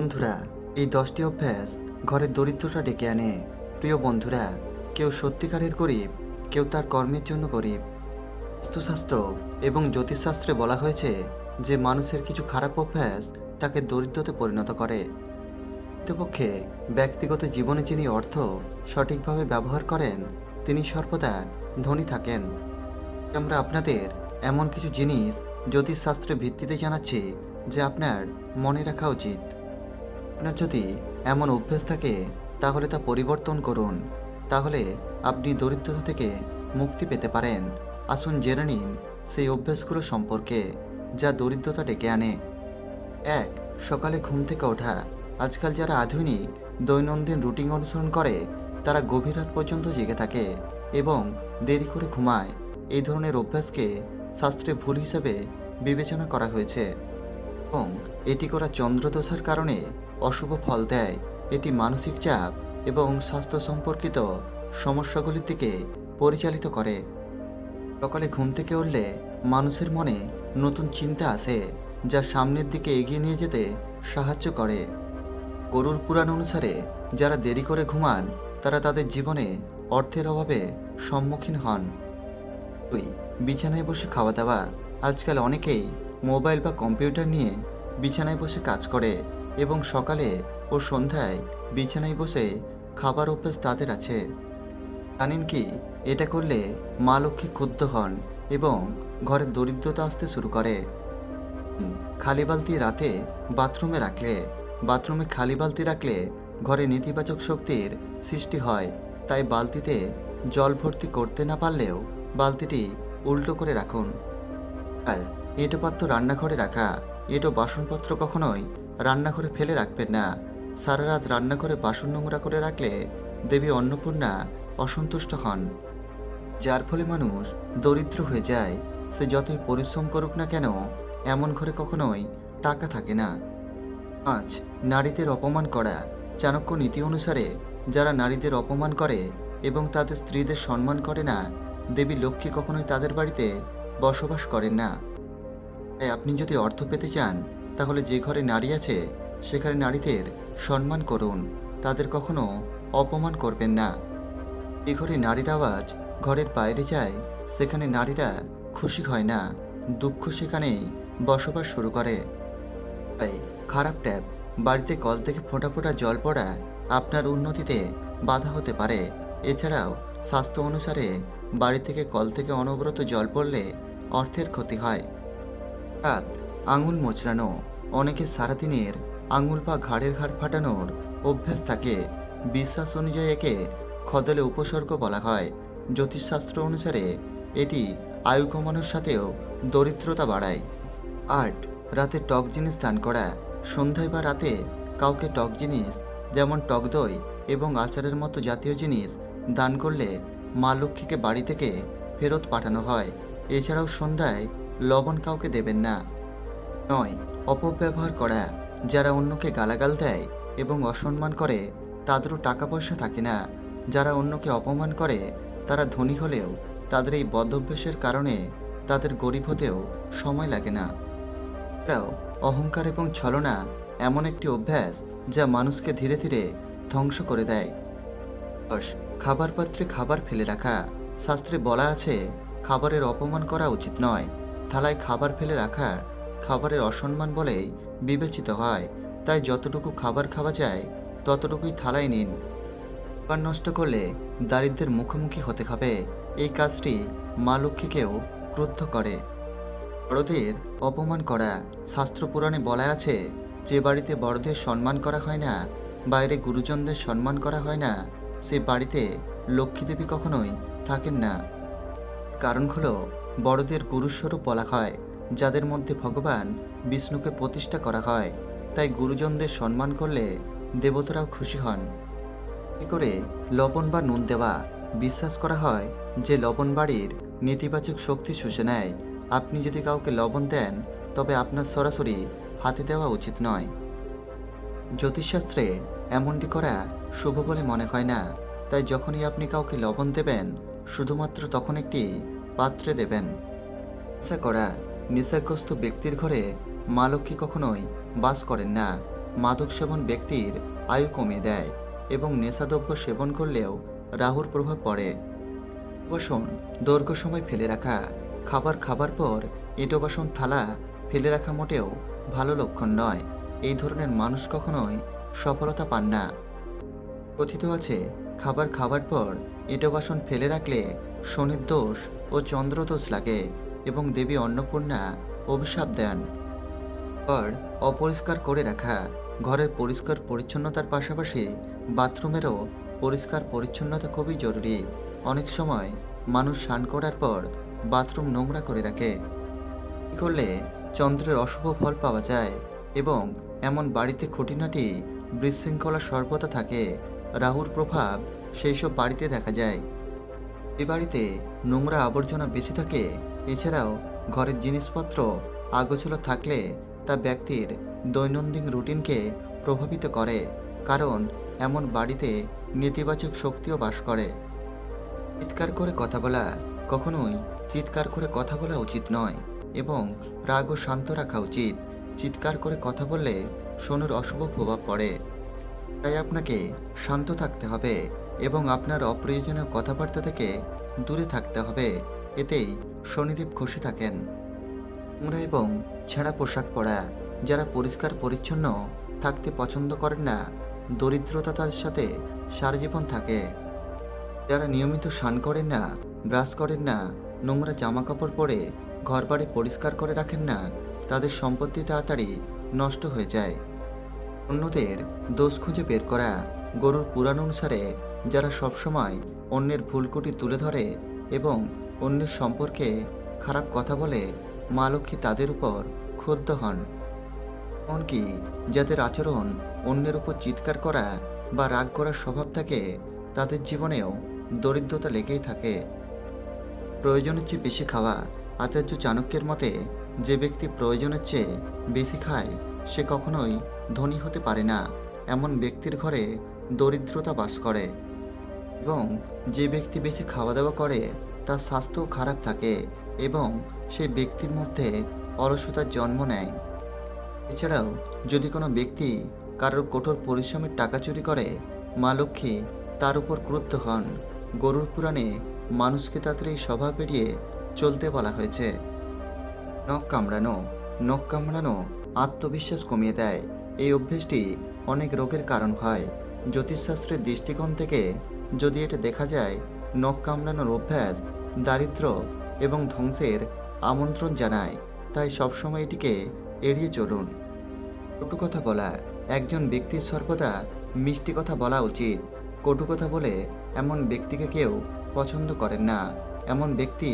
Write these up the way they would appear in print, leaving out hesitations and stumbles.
বন্ধুরা, এই 10টি অভ্যাস ঘরের দরিদ্রতা ডেকে আনে। প্রিয় বন্ধুরা, কেউ সত্যিকারের গরিব, কেউ তার কর্মের জন্য গরিব। বাস্তুশাস্ত্র এবং জ্যোতিষশাস্ত্রে বলা হয়েছে যে মানুষের কিছু খারাপ অভ্যাস তাকে দরিদ্রতে পরিণত করে। প্রকৃতপক্ষে ব্যক্তিগত জীবনে যিনি অর্থ সঠিকভাবে ব্যবহার করেন তিনি সর্বদা ধনী থাকেন। আমরা আপনাদের এমন কিছু জিনিস জ্যোতিষশাস্ত্রের ভিত্তিতে জানাচ্ছি যে আপনার মনে রাখা উচিত। আপনার যদি এমন অভ্যেস থাকে তাহলে তা পরিবর্তন করুন, তাহলে আপনি দরিদ্রতা থেকে মুক্তি পেতে পারেন। আসুন জেনে নিন সেই অভ্যেসগুলো সম্পর্কে যা দরিদ্রতা ডেকে আনে। 1. সকালে ঘুম থেকে ওঠা। আজকাল যারা আধুনিক দৈনন্দিন রুটিন অনুসরণ করে তারা গভীর রাত পর্যন্ত জেগে থাকে এবং দেরি করে ঘুমায়। এই ধরনের অভ্যাসকে শাস্ত্রে ভুল হিসেবে বিবেচনা করা হয়েছে এবং এটি করা চন্দ্রদশার কারণে অশুভ ফল দেয়। এটি মানসিক চাপ এবং স্বাস্থ্য সম্পর্কিত সমস্যাগুলির দিকে পরিচালিত করে। সকালে ঘুম থেকে উঠলে মানুষের মনে নতুন চিন্তা আসে যা সামনের দিকে এগিয়ে নিয়ে যেতে সাহায্য করে। গরুর পুরাণ অনুসারে যারা দেরি করে ঘুমান তারা তাদের জীবনে অর্থের অভাবে সম্মুখীন হন। 2. বিছানায় বসে খাওয়া দাওয়া। আজকাল অনেকেই মোবাইল বা কম্পিউটার নিয়ে বিছানায় বসে কাজ করে এবং সকালে ও সন্ধ্যায় বিছানায় বসে খাবার অভ্যাস তাদের আছে। জানেন কি, এটা করলে মা লক্ষ্মী ক্ষুব্ধ হন এবং ঘরে দরিদ্রতা আসতে শুরু করে। খালি বালতি রাতে বাথরুমে রাখলে বাথরুমে খালি বালতি রাখলে ঘরে নেতিবাচক শক্তির সৃষ্টি হয়। তাই বালতিতে জল ভর্তি করতে না পারলেও বালতিটি উল্টো করে রাখুন। আর এঁটো পাত্র রান্নাঘরে রাখা। এঁটো বাসনপত্র কখনোই রান্নাঘরে ফেলে রাখবেন না। সারা রাত রান্নাঘরে বাসন নোংরা করে রাখলে দেবী অন্নপূর্ণা অসন্তুষ্ট হন, যার ফলে মানুষ দরিদ্র হয়ে যায়। সে যতই পরিশ্রম করুক না কেন এমন ঘরে কখনোই টাকা থাকে না। 5. নারীদের অপমান করা। চাণক্য নীতি অনুসারে যারা নারীদের অপমান করে এবং তাদের স্ত্রীদের সম্মান করে না, দেবী লক্ষ্মী কখনোই তাদের বাড়িতে বসবাস করেন না। তাই আপনি যদি অর্থ পেতে চান তাহলে যে ঘরে নারী আছে সেখানে নারীদের সম্মান করুন, তাদের কখনো অপমান করবেন না। যে ঘরে নারীর আওয়াজ ঘরের বাইরে যায় সেখানে নারীরা খুশি হয় না, দুঃখ সেখানেই বসবাস শুরু করে। তাই খারাপ ট্যাপ। বাড়িতে কল থেকে ফোঁটা ফোঁটা জল পড়া আপনার উন্নতিতে বাধা হতে পারে। এছাড়াও স্বাস্থ্য অনুসারে বাড়ি থেকে কল থেকে অনবরত জল পড়লে অর্থের ক্ষতি হয়। 7. আঙুল মোচড়ানো। অনেকে সারাদিনের আঙুল বা ঘাড়ের হাড় ফাটানোর অভ্যাস থাকে। বিশ্বাস অনুযায়ী একে খদলে উপসর্গ বলা হয়। জ্যোতিষশাস্ত্র অনুসারে এটি আয়ু কমানোর সাথেও দরিদ্রতা বাড়ায়। 8. রাতে টক জিনিস দান করা। সন্ধ্যায় বা রাতে কাউকে টক জিনিস যেমন টক দই এবং আচারের মতো জাতীয় জিনিস দান করলে মা লক্ষ্মীকে বাড়ি থেকে ফেরত পাঠানো হয়। এছাড়াও সন্ধ্যায় লবণ কাউকে দেবেন না। 9. অপব্যবহার করা। যারা অন্যকে গালাগাল দেয় এবং অসম্মান করে তাদেরও টাকা পয়সা থাকে না। যারা অন্যকে অপমান করে তারা ধনী হলেও তাদের এই বদঅভ্যাসের কারণে তাদের গরিব হতেও সময় লাগে না। এছাড়াও অহংকার এবং ছলনা এমন একটি অভ্যাস যা মানুষকে ধীরে ধীরে ধ্বংস করে দেয়। 10. খাবার পাত্রে খাবার ফেলে রাখা। শাস্ত্রে বলা আছে খাবারের অপমান করা উচিত নয়। থালায় খাবার ফেলে রাখা খাবারের অসম্মান বলেই বিবেচিত হয়। তাই যতটুকু খাবার খাওয়া যায় ততটুকুই থালায় নিন। খাবার নষ্ট করলে দারিদ্র্যের মুখোমুখি হতে হবে। এই কাজটি মা লক্ষ্মীকেও ক্রুদ্ধ করে। বড়দের অপমান করা। শাস্ত্র পুরাণে বলা আছে যে বাড়িতে বড়দের সম্মান করা হয় না, বাইরে গুরুজনদের সম্মান করা হয় না, সে বাড়িতে লক্ষ্মীদেবী কখনোই থাকেন না। কারণ হলো বড়দের গুরুস্বরূপ বলা হয়, যাদের মধ্যে ভগবান বিষ্ণুকে প্রতিষ্ঠা করা হয়। তাই গুরুজনদের সম্মান করলে দেবতারাও খুশি হন। এ করে লবণ বা নুন দেওয়া। বিশ্বাস করা হয় যে লবণ বাড়ির নেতিবাচক শক্তি শুষে নেয়। আপনি যদি কাউকে লবণ দেন তবে আপনার সরাসরি হাতে দেওয়া উচিত নয়। জ্যোতিষশাস্ত্রে এমনটি করা শুভ বলে মনে হয় না। তাই যখনই আপনি কাউকে লবণ দেবেন শুধুমাত্র তখন একটি পাত্রে দেবেন। নেশা করা। নেশাগ্রস্ত ব্যক্তির ঘরে মা লক্ষ্মী কখনোই বাস করেন না। মাদক সেবন ব্যক্তির আয়ু কমিয়ে দেয় এবং নেশাদ্রব্য সেবন করলেও রাহুর প্রভাব পড়ে। বাসন দৈর্ঘ্য সময় ফেলে রাখা, খাবার খাবার পর এঁটো বাসন থালা ফেলে রাখা মোটেও ভালো লক্ষণ নয়। এই ধরনের মানুষ কখনোই সফলতা পান না। কথিত আছে, খাবার খাবার পর এঁটো বাসন ফেলে রাখলে শনির দোষ ও চন্দ্রদোষ লাগে এবং দেবী অন্নপূর্ণা অভিশাপ দেন। ঘর অপরিষ্কার করে রাখা, ঘরের পরিষ্কার পরিচ্ছন্নতার পাশাপাশি বাথরুমেরও পরিষ্কার পরিচ্ছন্নতা খুবই জরুরি। অনেক সময় মানুষ স্নান করার পর বাথরুম নোংরা করে রাখে। এই করলে চন্দ্রের অশুভ ফল পাওয়া যায় এবং এমন বাড়িতে খুঁটিনাটি বিশৃঙ্খলা সর্বদা থাকে। রাহুর প্রভাব সেই সব বাড়িতে দেখা যায়। এই বাড়িতে নোংরা আবর্জনা বেশি থাকে। এছাড়াও ঘরের জিনিসপত্র আগোছালো থাকলে তা ব্যক্তির দৈনন্দিন রুটিনকে প্রভাবিত করে, কারণ এমন বাড়িতে নেতিবাচক শক্তিও বাস করে। চিৎকার করে কথা বলা, কখনোই চিৎকার করে কথা বলা উচিত নয় এবং রাগ ও শান্ত রাখা উচিত। চিৎকার করে কথা বললে শনির অশুভ প্রভাব পড়ে। তাই আপনাকে শান্ত থাকতে হবে এবং আপনার অপ্রয়োজনীয় কথাবার্তা থেকে দূরে থাকতে হবে। এতেই শনিদেব খুশি থাকেন। নোংরা এবং ছেঁড়া পোশাক পরা, যারা পরিষ্কার পরিচ্ছন্ন থাকতে পছন্দ করেন না, দরিদ্রতা তাদের সাথে সারাজীবন থাকে। যারা নিয়মিত স্নান করেন না, ব্রাশ করেন না, নোংরা জামা কাপড় পরে ঘরবাড়ি পরিষ্কার করে রাখেন না, তাদের সম্পত্তি তাড়াতাড়ি নষ্ট হয়ে যায়। অন্যদের দোষ খুঁজে বের করা, গরুর পুরাণ অনুসারে যারা সবসময় অন্যের ভুলকুটি তুলে ধরে এবং অন্যের সম্পর্কে খারাপ কথা বলে, মা লক্ষ্মী তাদের উপর ক্ষুব্ধ হন। এমনকি যাদের আচরণ অন্যের উপর চিৎকার করা বা রাগ করার স্বভাব থাকে, তাদের জীবনেও দরিদ্রতা লেগেই থাকে। প্রয়োজনের চেয়ে বেশি খাওয়া, আচার্য চাণক্যের মতে যে ব্যক্তি প্রয়োজনের চেয়ে বেশি খায় সে কখনোই ধনী হতে পারে না। এমন ব্যক্তির ঘরে দরিদ্রতা বাস করে এবং যে ব্যক্তি বেশি খাওয়া দাওয়া করে তার স্বাস্থ্যও খারাপ থাকে এবং সেই ব্যক্তির মধ্যে অলসতার জন্ম নেয়। এছাড়াও যদি কোনো ব্যক্তি কারোর কঠোর পরিশ্রমের টাকা চুরি করে, মা লক্ষ্মী তার উপর ক্রুদ্ধ হন। গরুর পুরাণে মানুষকে তাদের এই স্বভাব এড়িয়ে চলতে বলা হয়েছে। নখ কামড়ানো, নখ কামড়ানো আত্মবিশ্বাস কমিয়ে দেয়। এই অভ্যেসটি অনেক রোগের কারণ হয়। জ্যোতিষশাস্ত্রের দৃষ্টিকোণ থেকে যদি এটা দেখা যায়, নখ কামড়ানোর অভ্যাস দারিদ্র্য এবং ধ্বংসের আমন্ত্রণ জানায়। তাই সবসময় এটিকে এড়িয়ে চলুন। কটু কথা বলা, একজন ব্যক্তির সর্বদা মিষ্টি কথা বলা উচিত। কটু কথা বলে এমন ব্যক্তিকে কেউ পছন্দ করেন না। এমন ব্যক্তি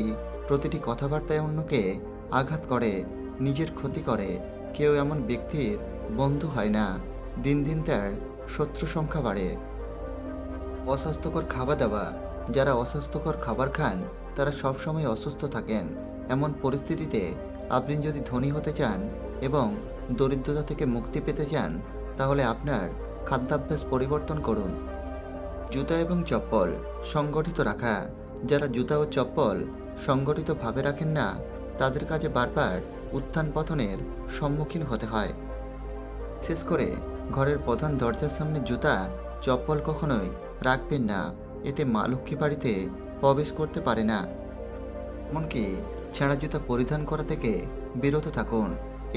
প্রতিটি কথাবার্তায় অন্যকে আঘাত করে, নিজের ক্ষতি করে। কেউ এমন ব্যক্তির বন্ধু হয় না। দিন দিন তার শত্রু সংখ্যা বাড়ে। অস্বাস্থ্যকর খাওয়া দাওয়া, যারা অস্বাস্থ্যকর খাবার খান তারা সবসময় অসুস্থ থাকেন। এমন পরিস্থিতিতে আপনি যদি ধনী হতে চান এবং দরিদ্রতা থেকে মুক্তি পেতে চান, তাহলে আপনার খাদ্যাভ্যাস পরিবর্তন করুন। জুতা এবং চপ্পল সংগঠিত রাখা, যারা জুতা ও চপ্পল সংগঠিতভাবে রাখেন না তাদের কাজে বারবার উত্থান পতনের সম্মুখীন হতে হয়। বিশেষ করে ঘরের প্রধান দরজার সামনে জুতা চপ্পল কখনোই রাখবেন না। এতে মা লক্ষ্মী বাড়িতে প্রবেশ করতে পারে না। এমনকি ছেঁড়া জুতা পরিধান করা থেকে বিরত থাকুন,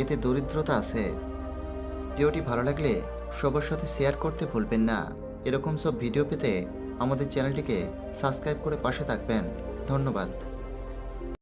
এতে দরিদ্রতা আসে। ভিডিওটি ভালো লাগলে সবার সাথে শেয়ার করতে ভুলবেন না। এরকম সব ভিডিও পেতে আমাদের চ্যানেলটিকে সাবস্ক্রাইব করে পাশে থাকবেন। ধন্যবাদ।